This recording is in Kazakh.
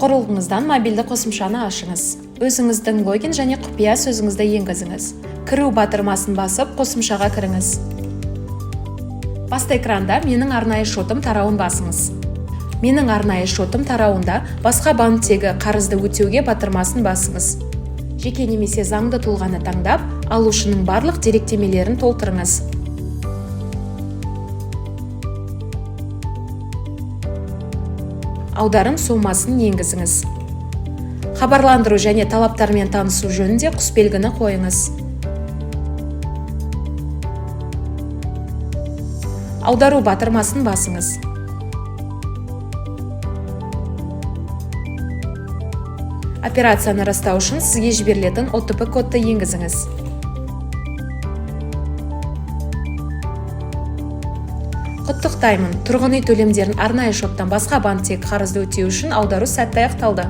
Құрылғыңыздан мобильді қосымшаны ашыңыз. Өзіңіздің логин және құпия сөзіңізді енгізіңіз. Кіру батырмасын басып, қосымшаға кіріңіз. Басты экранда менің арнайы шотым тарауын басыңыз. Менің арнайы шотым тарауында басқа банктегі қарызды өтеуге батырмасын басыңыз. Жеке немесе заңды тұлғаны таңдап, алушының барлық деректемелерін толтырыңыз. Аударым сомасын енгізіңіз. Хабарландыру және талаптармен танысу жөнінде құсбелгіні қойыңыз. Аудару батырмасын басыңыз. Операцияны растау үшін сізге жіберілетін OTP кодты енгізіңіз. Құттықтаймын, тұрғын үй төлемдерін арнайы шоттан басқа банктегі қарызды өтеу үшін аудару сәтті аяқталды.